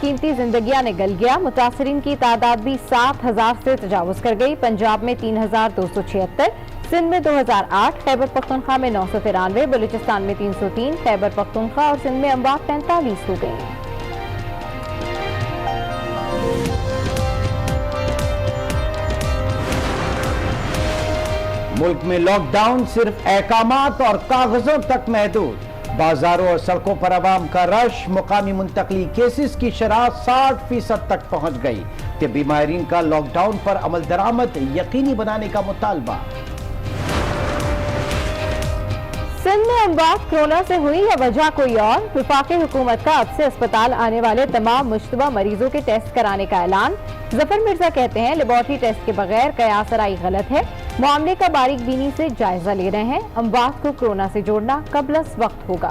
कीमती जिंदगियां निगल गया। मुतासरीन की तादाद भी 7,000 से तजावुज कर गई। पंजाब में 3,276, सिंध में 2,008, खैबर पख्तूनख्वा में 993, बलूचिस्तान में 303, खैबर पख्तूनख्वा और सिंध में अमवात 45 हो गई। मुल्क में लॉकडाउन सिर्फ अहकामात और कागजों तक महदूद। बाजारों और सड़कों पर आवाम का रश। मुकामी मुंतकली केसेस की शरह 60% तक पहुंच गई। तिब्बी माहिरीन का लॉकडाउन पर अमल दरामद यकीनी बनाने का मुतालबा। सिंध में अमवात कोरोना से हुई या वजह कोई और? वफाकी हुकूमत का अब से अस्पताल आने वाले तमाम मुश्तबा मरीजों के टेस्ट कराने का ऐलान। जफर मिर्जा कहते हैं लेबॉर्टरी टेस्ट के बगैर कयास आराई गलत है। मामले का बारीक बीनी से जायजा ले रहे हैं। अमवात को कोरोना से जोड़ना कबलस वक्त होगा।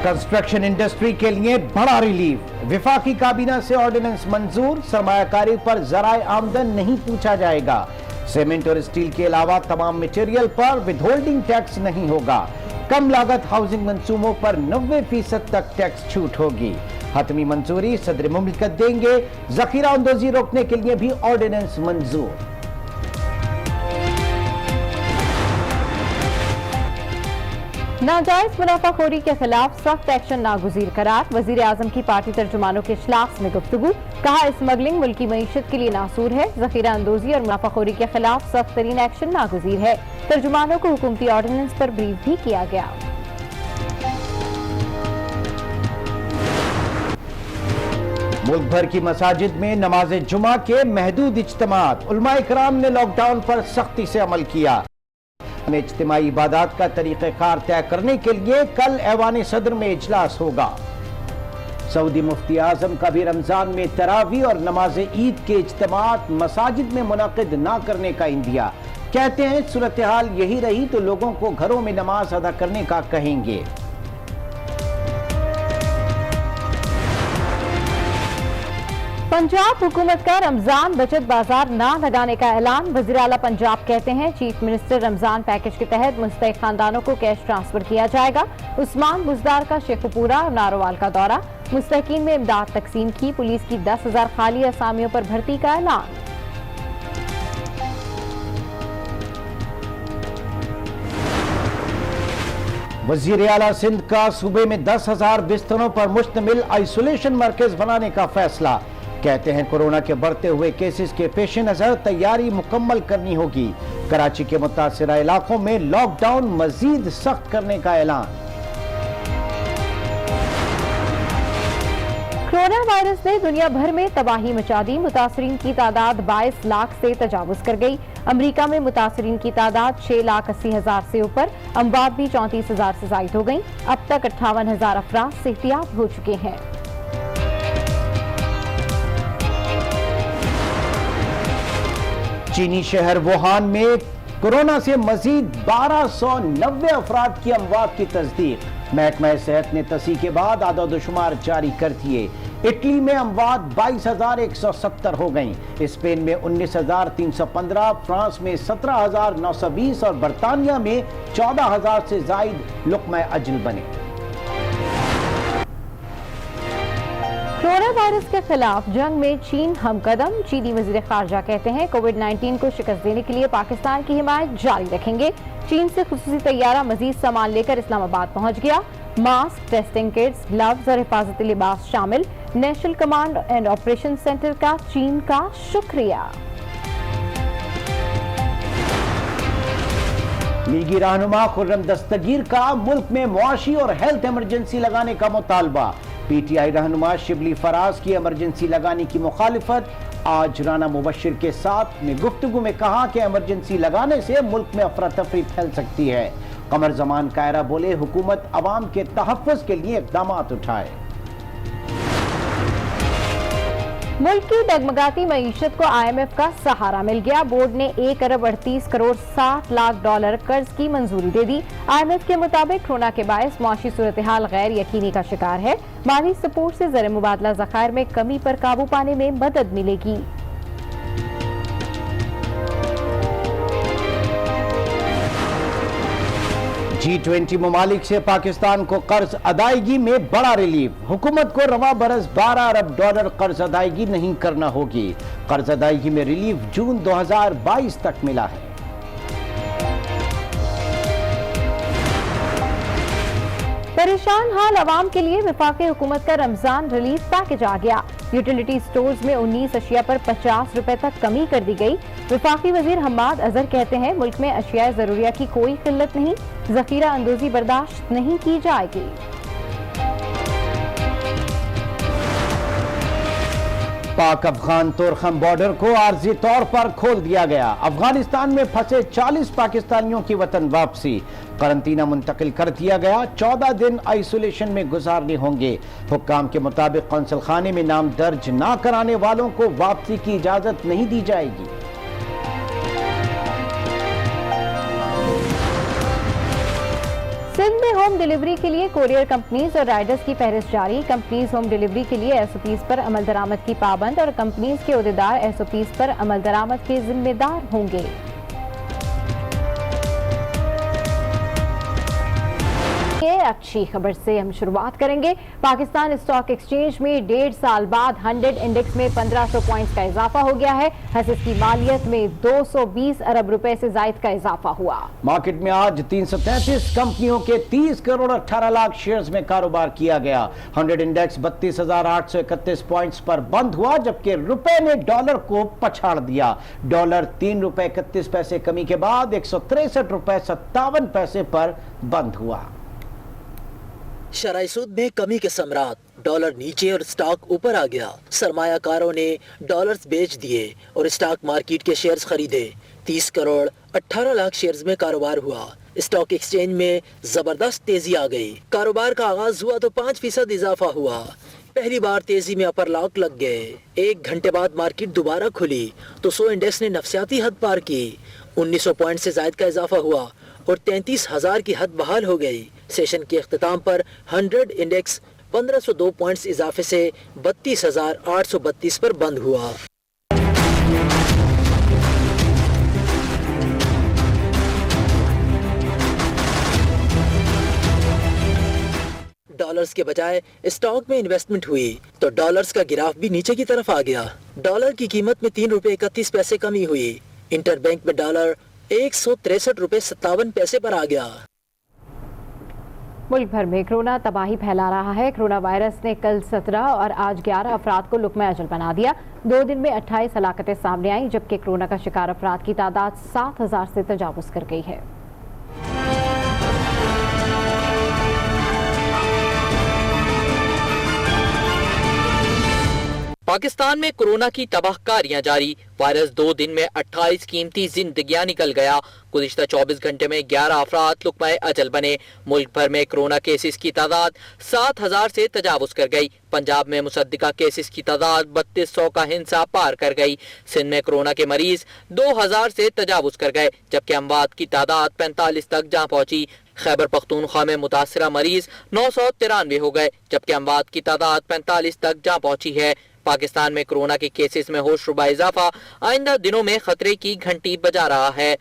कंस्ट्रक्शन इंडस्ट्री के लिए बड़ा रिलीफ। वफाकी काबीना से ऑर्डिनेंस मंजूर। सरमायाकारी पर ज़राए आमदन नहीं पूछा जाएगा। सीमेंट और स्टील के अलावा तमाम मटेरियल पर विदहोल्डिंग टैक्स नहीं होगा। कम लागत हाउसिंग मंसूबों पर 90% तक टैक्स छूट होगी। हतमी मंजूरी सदर मुमलिकत देंगे। जखीरा अंदोजी रोकने के लिए भी ऑर्डिनेंस मंजूर। नाजायज मुनाफाखोरी के खिलाफ सख्त एक्शन नागुज़ीर करार। वजीर आजम की पार्टी तर्जुमानों के इजलास में गुफ्तगू। कहा स्मगलिंग मुल्की मईशत के लिए नासूर है। जखीरा अंदोजी और मुनाफाखोरी के खिलाफ सख्त तरीन एक्शन नागुज़ीर है। तर्जुमानों को हुकूमती ऑर्डिनेंस पर ब्रीफ भी किया गया। मुल्क भर की मसाजिद में नमाज जुमा के महदूद इज्तिमात। उलमा इकराम ने लॉकडाउन पर सख्ती से अमल किया। में इज्तिमाई इबादत का तरीक़ेकार तय करने के लिए कल ऐवान सदर में इजलास होगा। सऊदी मुफ्ती आजम का भी रमजान में तरावी और नमाज ईद के इज्तिमात मसाजिद में मुनक़िद ना करने का इंदिया। कहते हैं सूरत हाल यही रही तो लोगों को घरों में नमाज अदा करने का कहेंगे। पंजाब हुकूमत का रमजान बचत बाजार ना लगाने का ऐलान। वज़ीर आला पंजाब कहते हैं चीफ मिनिस्टर रमजान पैकेज के तहत मुस्तहिक खानदानों को कैश ट्रांसफर किया जाएगा। उस्मान बुजदार का शेखपुरा और नारोवाल का दौरा। मुस्तहिकीन में इमदाद तकसीम की। पुलिस की 10,000 खाली असामियों पर भर्ती का ऐलान। वज़ीर आला सिंध का सूबे में 10,000 बिस्तरों पर मुश्तमिल आइसोलेशन मरकज बनाने का फैसला। कहते हैं कोरोना के बढ़ते हुए केसेस के पेश नजर तैयारी मुकम्मल करनी होगी। कराची के मुतासिरा इलाकों में लॉकडाउन मजीद सख्त करने का ऐलान। कोरोना वायरस ने दुनिया भर में तबाही मचा दी। मुतासरीन की तादाद 22 लाख से तजावुज कर गई। अमरीका में मुतासरीन की तादाद 6,80,000 से ऊपर। अमवात भी 34,000 से जायद हो गई। अब तक 58,000 अफराद सेहतियाब हो चुके हैं। चीनी शहर वुहान में कोरोना से मजीद 1290 अफराद की अमवात की तस्दीक। महकमा सेहत ने तस्दीक के बाद आदादोशुमार जारी कर दिए। इटली में अमवात 22,170 हो गई। स्पेन में 19,315, फ्रांस में 17,920 और बरतानिया में 14,000 से जायद लुक़्मा अजल बने। कोरोना वायरस के खिलाफ जंग में चीन हमकदम। चीनी वज़ीर ख़ारजा कहते हैं कोविड-19 को शिकस्त देने के लिए पाकिस्तान की हिमायत जारी रखेंगे। चीन से खुसूसी तैयारा मजीद सामान लेकर इस्लामाबाद पहुंच गया। मास्क, टेस्टिंग किट्स, ग्लव्स और हिफाजती लिबास शामिल। National command and operation centre का चीन का शुक्रिया। लीगी रहनुमा खुर्रम दस्तगीर का मुल्क में मुआशी और हेल्थ इमरजेंसी लगाने का मुतालबा। पीटीआई रहनुमा शिबली फराज की इमरजेंसी लगाने की मुखालिफत। आज राना मुबशिर के साथ में गुफ्तगू में कहा कि इमरजेंसी लगाने से मुल्क में अफरा तफरी फैल सकती है। कमर जमान कायरा बोले हुकूमत अवाम के तहफ़्फ़ुज़ के लिए इक़दामात उठाए। मुल्क की डगमगाती मईशत को IMF का सहारा मिल गया। बोर्ड ने 1 अरब 38 करोड़ 60 लाख डॉलर कर्ज की मंजूरी दे दी। IMF के मुताबिक कोरोना के बायस मुआशी सूरत हाल गैर यकीनी का शिकार है। माली सपोर्ट से ज़र मुबादला ज़खायर में कमी पर काबू पाने में मदद मिलेगी। G20 ममालिक से पाकिस्तान को कर्ज अदायगी में बड़ा रिलीफ। हुकूमत को रवा बरस $12 अरब कर्ज अदायगी नहीं करना होगी। कर्ज अदायगी में रिलीफ जून 2022 तक मिला है। परेशान हाल अवाम के लिए वफाकी हुकूमत का रमजान रिलीफ पैकेज आ गया। यूटिलिटी स्टोर्स में 19 अशिया पर ₹50 तक कमी कर दी गई। वफाकी वजीर हम्माद अजहर कहते हैं मुल्क में अशिया ज़रूरिया की कोई किल्लत नहीं, ज़खीरा अंदोज़ी बर्दाश्त नहीं की जाएगी। पाक अफगान तोरखम बॉर्डर को आर्जी तौर पर खोल दिया गया। अफगानिस्तान में फंसे 40 पाकिस्तानियों की वतन वापसी। करंतना मुंतकिल कर दिया गया। 14 दिन आइसोलेशन में गुजारने होंगे। हुक्काम के मुताबिक कौंसल खाने में नाम दर्ज ना कराने वालों को वापसी की इजाजत नहीं दी जाएगी। सिंध में होम डिलीवरी के लिए कोरियर कंपनीज और राइडर्स की फहरिस्त जारी। कंपनीज होम डिलीवरी के लिए एसओपीज पर अमल दरामद की पाबंद और कंपनीज के ओहदेदार एसओपीज पर अमल दरामद के जिम्मेदार होंगे। अच्छी खबर से हम शुरुआत करेंगे। पाकिस्तान स्टॉक एक्सचेंज में 1.5 साल बाद 100 इंडेक्स में 1500 पॉइंट्स का इजाफा हो गया है। हसीस की मालियत में 220 अरब रुपए से जायद का इजाफा हुआ। मार्केट में आज 333 कंपनियों के 30 करोड़ 18 लाख शेयर्स में कारोबार किया गया। 100 इंडेक्स 32,831 पॉइंट्स पर बंद हुआ, जबकि रुपए ने डॉलर को पछाड़ दिया। डॉलर ₹3.31 कमी के बाद ₹163.57 पर बंद हुआ। शराय सूद में कमी के सम्राट, डॉलर नीचे और स्टॉक ऊपर आ गया। सरमायाकारों ने डॉलर्स बेच दिए और स्टॉक मार्केट के शेयर्स खरीदे। 30 करोड़ 18 लाख शेयर्स में कारोबार हुआ। स्टॉक एक्सचेंज में जबरदस्त तेजी आ गई। कारोबार का आगाज हुआ तो 5% इजाफा हुआ। पहली बार तेजी में अपर लॉक लग गए। 1 घंटे बाद मार्केट दोबारा खुली तो 100 इंडेक्स ने नफसियाती हद पार की। 1900 पॉइंट से जायद का इजाफा हुआ और 33,000 की हद बहाल हो गई। सेशन के इख्तिताम पर 100 इंडेक्स 1502 पॉइंट्स इजाफे से 32,832 पर बंद हुआ। डॉलर्स के बजाय स्टॉक में इन्वेस्टमेंट हुई तो डॉलर्स का गिराफ भी नीचे की तरफ आ गया। डॉलर की कीमत में ₹3.31 कमी हुई। इंटरबैंक में डॉलर ₹163.57 पर आ गया। मुल्क भर में कोरोना तबाही फैला रहा है। कोरोना वायरस ने कल 17 और आज 11 अफराद को लुक़्मा अजल बना दिया। 2 दिन में 28 हलाकतें सामने आई, जबकि कोरोना का शिकार अफराद की तादाद 7,000 से तजावुज़ कर गई है। पाकिस्तान में कोरोना की तबाहकारियां जारी। वायरस 2 दिन में 28 कीमती जिंदगियां निकल गया। गुज़िश्ता 24 घंटे में 11 अफराद लुक़्मा अजल बने। मुल्क भर में कोरोना केसेस की तादाद 7,000 से तजावुज कर गई। पंजाब में मुसद्दिका केसेस की तादाद 3200 का हिंसा पार कर गई। सिंध में कोरोना के मरीज 2000 से तजावुज कर गए, जबकि अमवात की तादाद 45 तक जा पहुंची। खैबर पख्तूनख्वा में मुतासरा मरीज 993 हो गए, जबकि अमवात की तादाद 45 तक जा पहुंची है। पाकिस्तान में कोरोना के केसेस में होशरुबा इजाफा आइंदा दिनों में खतरे की घंटी बजा रहा है।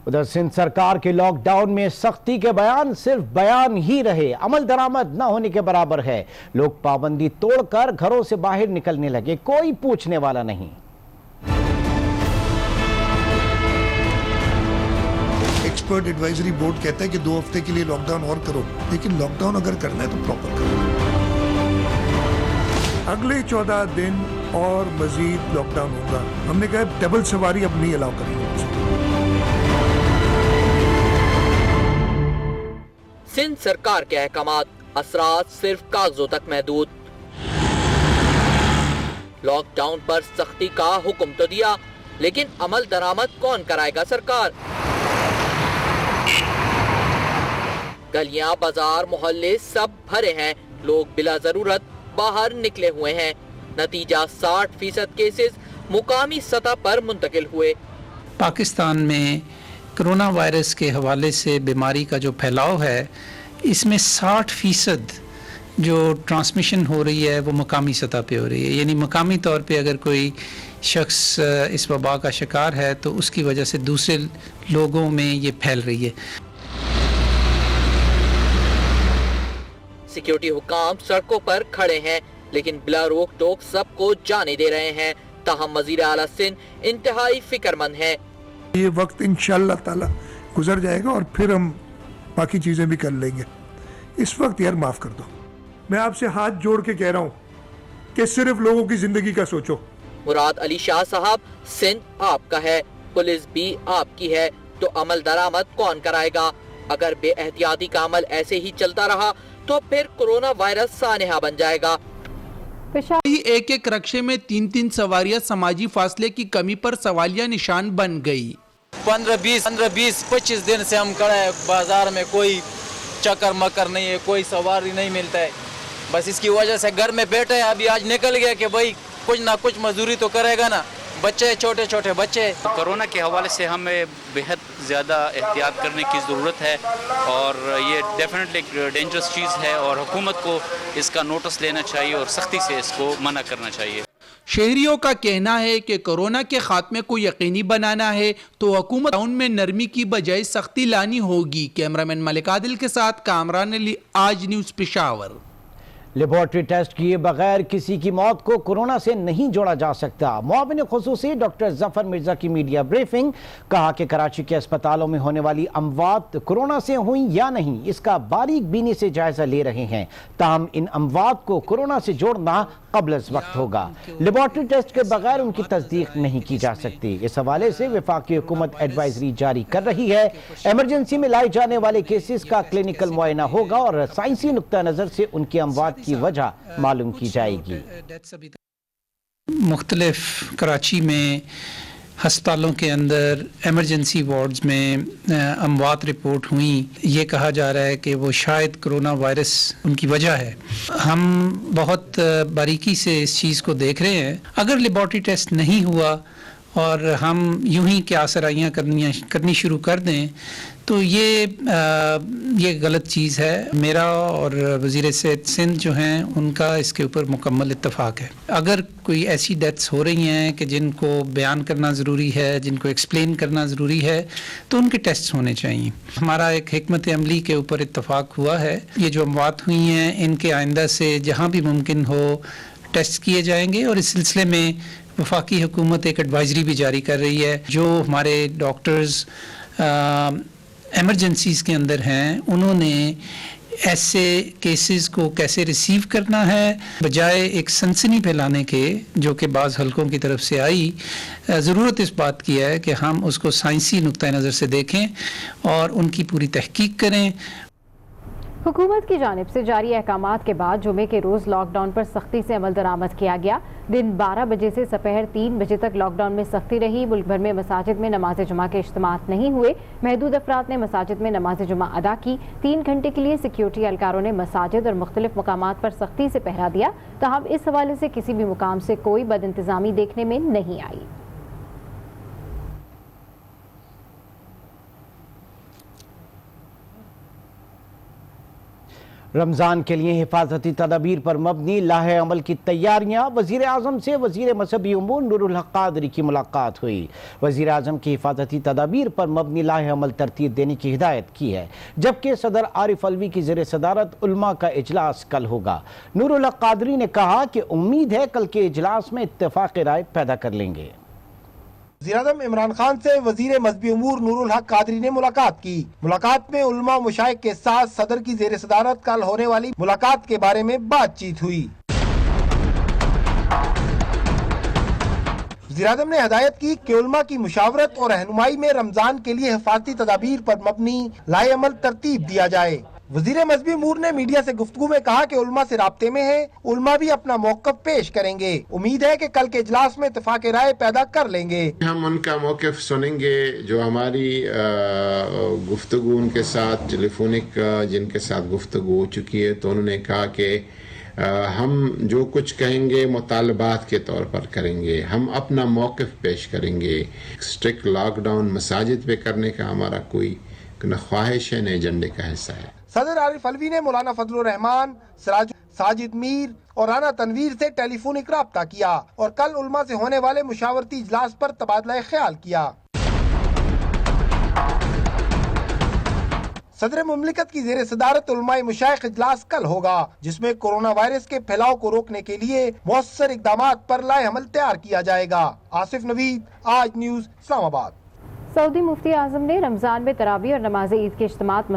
उधर सिंध सरकार के लॉकडाउन में सख्ती के बयान सिर्फ बयान ही रहे, अमल दरामद न होने के बराबर है। लोग पाबंदी तोड़कर घरों से बाहर निकलने लगे, कोई पूछने वाला नहीं। एक्सपर्ट एडवाइजरी बोर्ड कहता है कि 2 हफ्ते के लिए लॉकडाउन और करो, लेकिन लॉकडाउन अगर करना है तो प्रॉपर करो। अगले 14 दिन और मजीद लॉकडाउन होगा। हमने कहा डबल सवारी अब नहीं अलाउ करेंगे। सिंध सरकार के अहकामात, असरात सिर्फ कागजों तक महदूद। लॉकडाउन पर सख्ती का हुक्म तो दिया, लेकिन अमल दरामद कौन कराएगा? सरकार। गलियां, बाजार, मोहल्ले सब भरे हैं। लोग बिला जरूरत बाहर निकले हुए हैं। नतीजा 60% केसेस मुकामी सतह पर मुंतकिल हुए। पाकिस्तान में कोरोना वायरस के हवाले से बीमारी का जो फैलाव है, इसमें 60% जो ट्रांसमिशन हो रही है वो मुकामी सतह पे हो रही है। यानी मुकामी तौर पे अगर कोई शख्स इस वबा का शिकार है तो उसकी वजह से दूसरे लोगों में ये फैल रही है। सिक्योरिटी हुकाम सड़कों पर खड़े हैं, लेकिन बिला रोक टोक सबको जाने दे रहे हैं। ताहम वजीर आला सिंध इंतहाई फिक्रमंद है। ये वक्त इंशाअल्लाह ताला गुजर जाएगा और फिर हम बाकी चीजें भी कर लेंगे। इस वक्त यार माफ कर दो। मैं आपसे हाथ जोड़ के कह रहा हूँ कि सिर्फ लोगों की जिंदगी का सोचो। मुराद अली शाह साहब, सिंध आपका है, पुलिस भी आपकी है, तो अमल दरामद कौन कराएगा? अगर बेएहतियाती का अमल ऐसे ही चलता रहा तो फिर कोरोना वायरस सानेहा बन जाएगा। एक एक रक्शे में 3-3 सवारियां समाजी फासले की कमी पर सवालिया निशान बन गई। 15-20-25 दिन से हम खड़े हैं बाजार में, कोई चक्कर मकर नहीं है, कोई सवारी नहीं मिलता है। बस इसकी वजह से घर में बैठे हैं। अभी आज निकल गया कि भाई कुछ ना कुछ मजदूरी तो करेगा ना, बच्चे छोटे छोटे बच्चे। कोरोना के हवाले से हमें बेहद ज़्यादा एहतियात करने की ज़रूरत है और ये डेफिनेटली एक डेंजरस चीज़ है और हुकूमत को इसका नोटिस लेना चाहिए और सख्ती से इसको मना करना चाहिए। शहरियों का कहना है कि कोरोना के खात्मे को यकीनी बनाना है तो हुकूमत टाउन में नरमी की बजाय सख्ती लानी होगी। कैमरामैन मलिक आदिल के साथ कामरान अली, आज न्यूज़ पेशावर। लेबॉर्ट्री टेस्ट किए बगैर किसी की मौत को कोरोना से नहीं जोड़ा जा सकता। मुआविन खुसूसी डॉक्टर जफर मिर्जा की मीडिया ब्रीफिंग, कहा कि कराची के अस्पतालों में होने वाली अमवात कोरोना से हुई या नहीं इसका बारीक बीनी से जायजा ले रहे हैं, ताहम इन अमवात को कोरोना से जोड़ना कब्ल अज़ वक्त होगा। लेबॉर्ट्री टेस्ट के बगैर उनकी तस्दीक नहीं की जा सकती। इस हवाले से वफाकी हुकूमत एडवाइजरी जारी कर रही है। एमरजेंसी में लाए जाने वाले केसेस का क्लिनिकल मुआयना होगा और साइंसी नुक्ता नज़र से उनकी अमवात की वजह मालूम की जाएगी। मुख्तलिफ कराची में हस्पतालों के अंदर एमरजेंसी वार्ड्स में अमवात रिपोर्ट हुई। ये कहा जा रहा है कि वो शायद कोरोना वायरस उनकी वजह है। हम बहुत बारीकी से इस चीज़ को देख रहे हैं। अगर लेबॉर्ट्री टेस्ट नहीं हुआ और हम यूं ही क्या आसराइयाँ करनी शुरू कर दें तो ये गलत चीज़ है। मेरा और वज़ीर सेहत सिंध जो हैं उनका इसके ऊपर मुकम्मल इत्तफाक है। अगर कोई ऐसी डेथ्स हो रही हैं कि जिनको बयान करना ज़रूरी है, जिनको एक्सप्लेन करना ज़रूरी है, तो उनके टेस्ट होने चाहिए। हमारा एक हिकमत अमली के ऊपर इत्तफाक हुआ है। ये जो अमवात हुई हैं इनके आइंदा से जहाँ भी मुमकिन हो टेस्ट किए जाएंगे और इस सिलसिले में वफाकी हुकूमत एक एडवाइजरी भी जारी कर रही है। जो हमारे डॉक्टर्स एमरजेंसीज़ के अंदर हैं उन्होंने ऐसे केसेस को कैसे रिसीव करना है, बजाय एक सनसनी फैलाने के जो कि बाज़ हलकों की तरफ से आई, ज़रूरत इस बात की है कि हम उसको साइंसी नुक्ता नज़र से देखें और उनकी पूरी तहकीक करें। हुकूमत की जानिब से जारी अहकामात के बाद जुमे के रोज़ लॉकडाउन पर सख्ती से अमल दरामद किया गया। दिन 12 बजे से दोपहर 3 बजे तक लॉकडाउन में सख्ती रही। मुल्क भर में मसाजिद में नमाज जुमा के इज्तिमात नहीं हुए। महदूद अफराद ने मसाजिद में नमाज जुमा अदा की। 3 घंटे के लिए सिक्योरिटी एहलकारों ने मसाजिद और मुख्तलिफ मकामात पर सख्ती से पहरा दिया। ताहम इस हवाले से किसी भी मुकाम से कोई बदइंतजामी देखने में नहीं आई। रमज़ान के लिए हिफाजती तदाबीर पर मबनी लाहे अमल की तैयारियाँ। वज़ीर आज़म से वज़ीर मज़हबी उमूर नूरुल हक़ क़ादरी की मुलाकात हुई। वज़ीर आज़म की हिफाजती तदाबीर पर मबनी लाहे अमल तरतीब देने की हिदायत की है, जबकि सदर आरिफ अलवी की ज़ेर सदारत उलमा का इजलास कल होगा। नूरुल हक़ क़ादरी ने कहा कि उम्मीद है कल के इजलास में इत्तेफ़ाक़ राय पैदा कर लेंगे। वज़ीर-ए-आज़म इमरान खान से वज़ीर मज़हबी उमूर नूरुल हक़ क़ादरी ने मुलाकात की। मुलाकात में उलमा मुशाइख के साथ सदर की ज़ेर सदारत कल होने वाली मुलाकात के बारे में बातचीत हुई। वज़ीर-ए-आज़म ने हदायत की कि उलमा की मुशावरत और रहनुमाई में रमजान के लिए हिफाजती तदाबीर पर मबनी लाए अमल तरतीब दिया जाए। वज़ीर मज़हबी उमूर ने मीडिया से गुफ्तगू में कहा कि उलमा से राब्ते में है, उलमा भी अपना मौक़िफ़ पेश करेंगे। उम्मीद है कि कल के इजलास में इत्तेफ़ाक़ राय पैदा कर लेंगे। हम उनका मौक़िफ़ सुनेंगे। जो हमारी गुफ्तगू उनके साथ टेलीफोनिक जिनके साथ गुफ्तगू हो चुकी है, तो उन्होंने कहा कि हम जो कुछ कहेंगे मुतालबात के तौर पर करेंगे, हम अपना मौक़िफ़ पेश करेंगे। स्ट्रिक्ट लॉकडाउन मसाजिद पे करने का हमारा कोई न ख्वाहिश है न एजेंडे का हिस्सा है। सदर आरिफ अलवी ने मौलाना फजलुर रहमान, साजिद मीर और राना तनवीर से टेलीफोनिक राब्ता किया और कल उलमा से होने वाले मुशावरती इजलास पर तबादला ख्याल किया। صدر مملکت کی زیر صدارت علماء مشائخ اجلاس کل ہوگا، جس میں کورونا وائرس کے پھیلاؤ کو روکنے کے لیے مؤثر اقدامات پر لائحہ عمل تیار کیا جائے گا۔ آصف نوید، آج نیوز، اسلام آباد۔ سعودی مفتی اعظم نے رمضان میں تراویح اور نماز عید کے اجتماعات